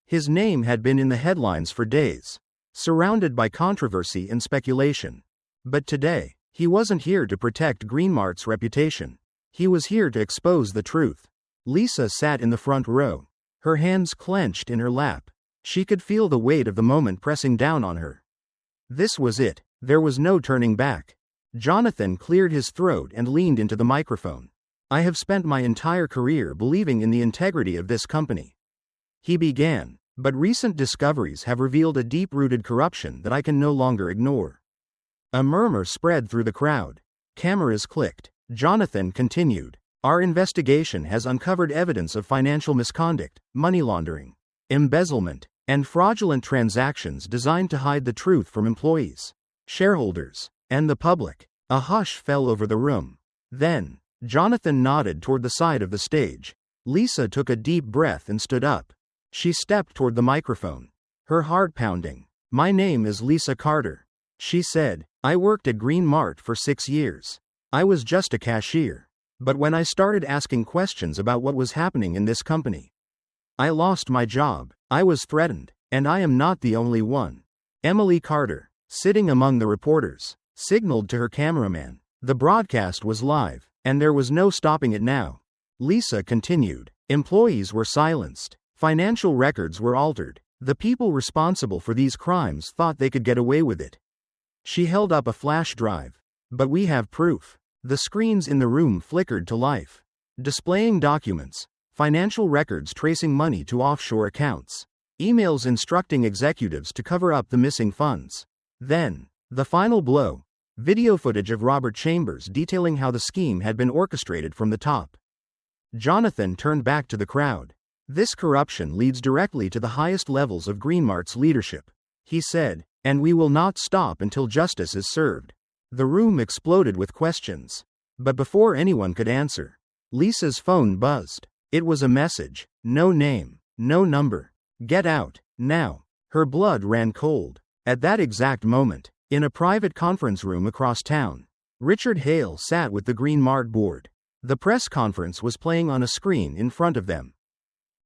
His name had been in the headlines for days, surrounded by controversy and speculation. But today, he wasn't here to protect Green Mart's reputation. He was here to expose the truth. Lisa sat in the front row, her hands clenched in her lap. She could feel the weight of the moment pressing down on her. This was it. There was no turning back. Jonathan cleared his throat and leaned into the microphone. I have spent my entire career believing in the integrity of this company, he began, but recent discoveries have revealed a deep-rooted corruption that I can no longer ignore. A murmur spread through the crowd. Cameras clicked. Jonathan continued. Our investigation has uncovered evidence of financial misconduct, money laundering, embezzlement, and fraudulent transactions designed to hide the truth from employees, shareholders, and the public. A hush fell over the room. Then, Jonathan nodded toward the side of the stage. Lisa took a deep breath and stood up. She stepped toward the microphone, her heart pounding. My name is Lisa Carter, she said. I worked at Green Mart for 6 years. I was just a cashier. But when I started asking questions about what was happening in this company, I lost my job. I was threatened, and I am not the only one. Emily Carter, sitting among the reporters, signaled to her cameraman. The broadcast was live, and there was no stopping it now. Lisa continued. Employees were silenced. Financial records were altered. The people responsible for these crimes thought they could get away with it. She held up a flash drive. But we have proof. The screens in the room flickered to life, displaying documents, financial records tracing money to offshore accounts, emails instructing executives to cover up the missing funds. Then, the final blow, video footage of Robert Chambers detailing how the scheme had been orchestrated from the top. Jonathan turned back to the crowd. This corruption leads directly to the highest levels of Green Mart's leadership, he said, and we will not stop until justice is served. The room exploded with questions. But before anyone could answer, Lisa's phone buzzed. It was a message. No name, no number. Get out, now. Her blood ran cold. At that exact moment, in a private conference room across town, Richard Hale sat with the Green Mart board. The press conference was playing on a screen in front of them.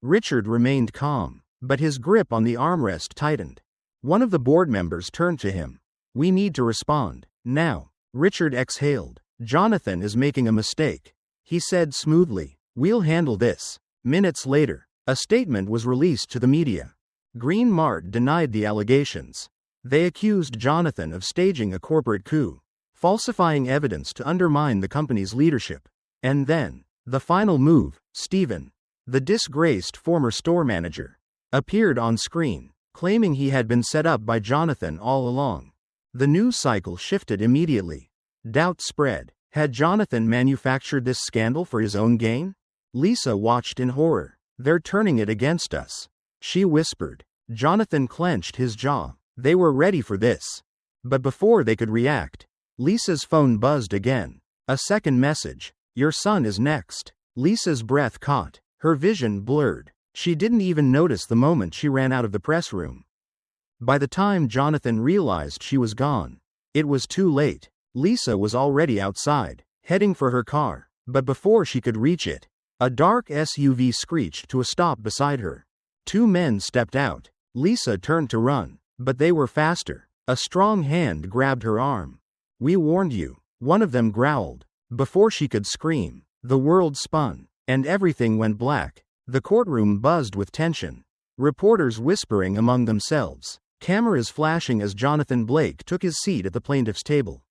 Richard remained calm, but his grip on the armrest tightened. One of the board members turned to him. We need to respond. Now, Richard exhaled. Jonathan is making a mistake. He said smoothly, "We'll handle this." Minutes later, a statement was released to the media. Green Mart denied the allegations. They accused Jonathan of staging a corporate coup, falsifying evidence to undermine the company's leadership. And then, the final move, Stephen, the disgraced former store manager, appeared on screen, claiming he had been set up by Jonathan all along. The news cycle shifted immediately. Doubt spread. Had Jonathan manufactured this scandal for his own gain? Lisa watched in horror. "They're turning it against us," she whispered. Jonathan clenched his jaw. They were ready for this. But before they could react, Lisa's phone buzzed again. A second message. "Your son is next." Lisa's breath caught. Her vision blurred. She didn't even notice the moment she ran out of the press room. By the time Jonathan realized she was gone, it was too late. Lisa was already outside, heading for her car. But before she could reach it, a dark SUV screeched to a stop beside her. Two men stepped out. Lisa turned to run, but they were faster. A strong hand grabbed her arm. "We warned you," one of them growled. Before she could scream, the world spun, and everything went black. The courtroom buzzed with tension. Reporters whispering among themselves. Cameras flashing as Jonathan Blake took his seat at the plaintiff's table.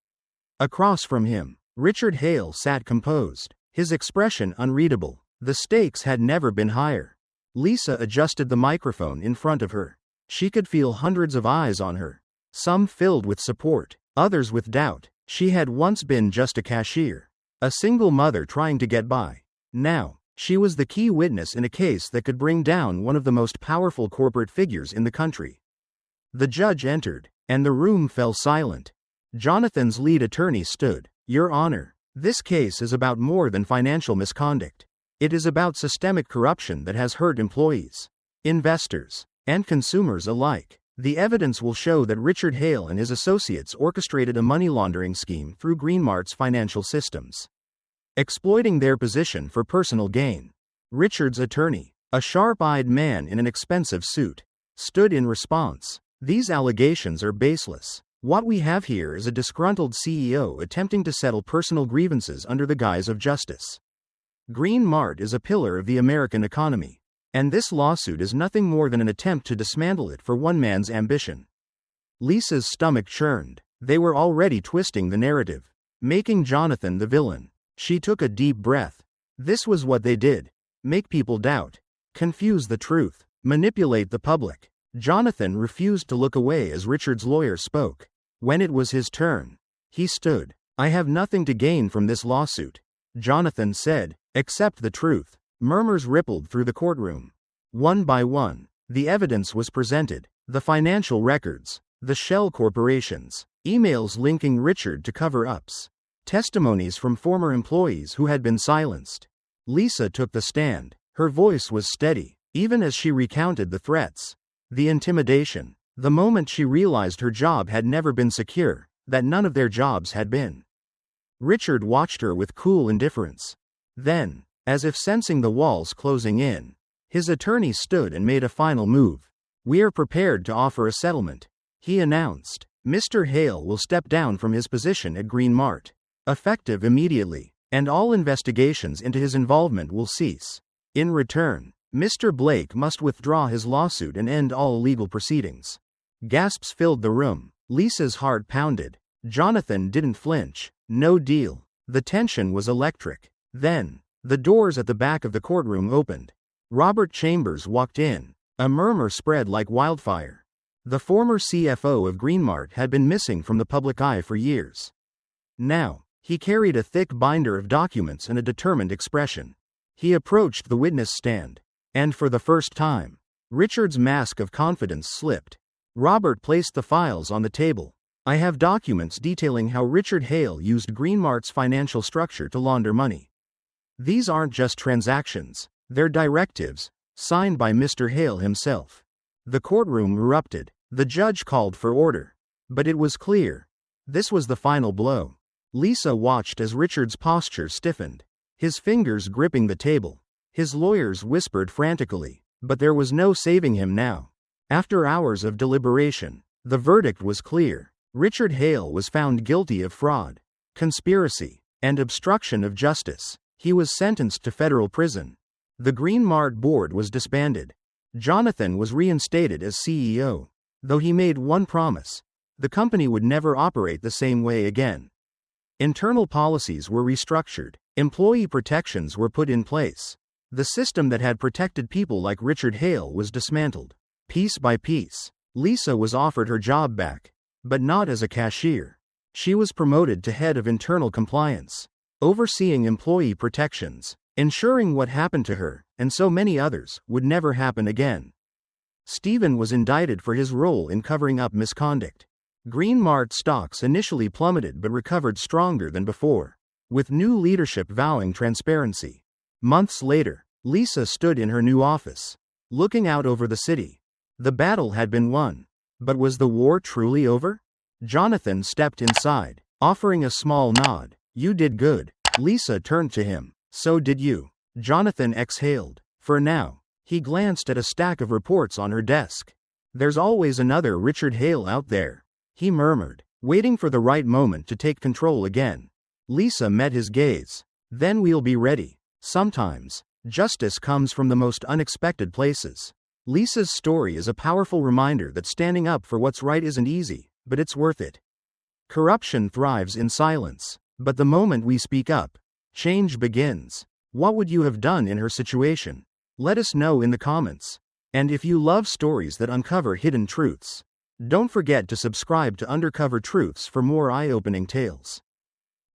Across from him, Richard Hale sat composed, his expression unreadable. The stakes had never been higher. Lisa adjusted the microphone in front of her. She could feel hundreds of eyes on her, some filled with support, others with doubt. She had once been just a cashier, a single mother trying to get by. Now, she was the key witness in a case that could bring down one of the most powerful corporate figures in the country. The judge entered, and the room fell silent. Jonathan's lead attorney stood. "Your Honor, this case is about more than financial misconduct. It is about systemic corruption that has hurt employees, investors, and consumers alike. The evidence will show that Richard Hale and his associates orchestrated a money laundering scheme through Green Mart's financial systems, exploiting their position for personal gain." Richard's attorney, a sharp-eyed man in an expensive suit, stood in response. "These allegations are baseless. What we have here is a disgruntled CEO attempting to settle personal grievances under the guise of justice. Green Mart is a pillar of the American economy, and this lawsuit is nothing more than an attempt to dismantle it for one man's ambition." Lisa's stomach churned. They were already twisting the narrative, making Jonathan the villain. She took a deep breath. This was what they did. Make people doubt, confuse the truth, manipulate the public. Jonathan refused to look away as Richard's lawyer spoke. When it was his turn, he stood. "I have nothing to gain from this lawsuit," Jonathan said, "except the truth." Murmurs rippled through the courtroom. One by one, the evidence was presented. The financial records, the shell corporations, emails linking Richard to cover-ups, testimonies from former employees who had been silenced. Lisa took the stand. Her voice was steady, even as she recounted the threats, the intimidation. The moment she realized her job had never been secure, that none of their jobs had been. Richard watched her with cool indifference. Then, as if sensing the walls closing in, his attorney stood and made a final move. "We are prepared to offer a settlement," he announced. "Mr. Hale will step down from his position at Green Mart, effective immediately, and all investigations into his involvement will cease. In return, Mr. Blake must withdraw his lawsuit and end all legal proceedings." Gasps filled the room. Lisa's heart pounded. Jonathan didn't flinch. No deal. The tension was electric. Then, the doors at the back of the courtroom opened. Robert Chambers walked in. A murmur spread like wildfire. The former CFO of Green Mart had been missing from the public eye for years. Now, he carried a thick binder of documents and a determined expression. He approached the witness stand. And for the first time, Richard's mask of confidence slipped. Robert placed the files on the table. "I have documents detailing how Richard Hale used Green Mart's financial structure to launder money. These aren't just transactions, they're directives, signed by Mr. Hale himself." The courtroom erupted. The judge called for order. But it was clear. This was the final blow. Lisa watched as Richard's posture stiffened, his fingers gripping the table. His lawyers whispered frantically, but there was no saving him now. After hours of deliberation, the verdict was clear. Richard Hale was found guilty of fraud, conspiracy, and obstruction of justice. He was sentenced to federal prison. The Green Mart board was disbanded. Jonathan was reinstated as CEO, though he made one promise: the company would never operate the same way again. Internal policies were restructured. Employee protections were put in place. The system that had protected people like Richard Hale was dismantled. Piece by piece, Lisa was offered her job back, but not as a cashier. She was promoted to head of internal compliance, overseeing employee protections, ensuring what happened to her, and so many others, would never happen again. Stephen was indicted for his role in covering up misconduct. Green Mart stocks initially plummeted but recovered stronger than before, with new leadership vowing transparency. Months later, Lisa stood in her new office, looking out over the city. The battle had been won. But was the war truly over? Jonathan stepped inside, offering a small nod. "You did good." Lisa turned to him. "So did you." Jonathan exhaled. For now. He glanced at a stack of reports on her desk. "There's always another Richard Hale out there," he murmured, waiting for the right moment to take control again. Lisa met his gaze. "Then we'll be ready." Sometimes, justice comes from the most unexpected places. Lisa's story is a powerful reminder that standing up for what's right isn't easy, but it's worth it. Corruption thrives in silence, but the moment we speak up, change begins. What would you have done in her situation? Let us know in the comments. And if you love stories that uncover hidden truths, don't forget to subscribe to Undercover Truths for more eye-opening tales.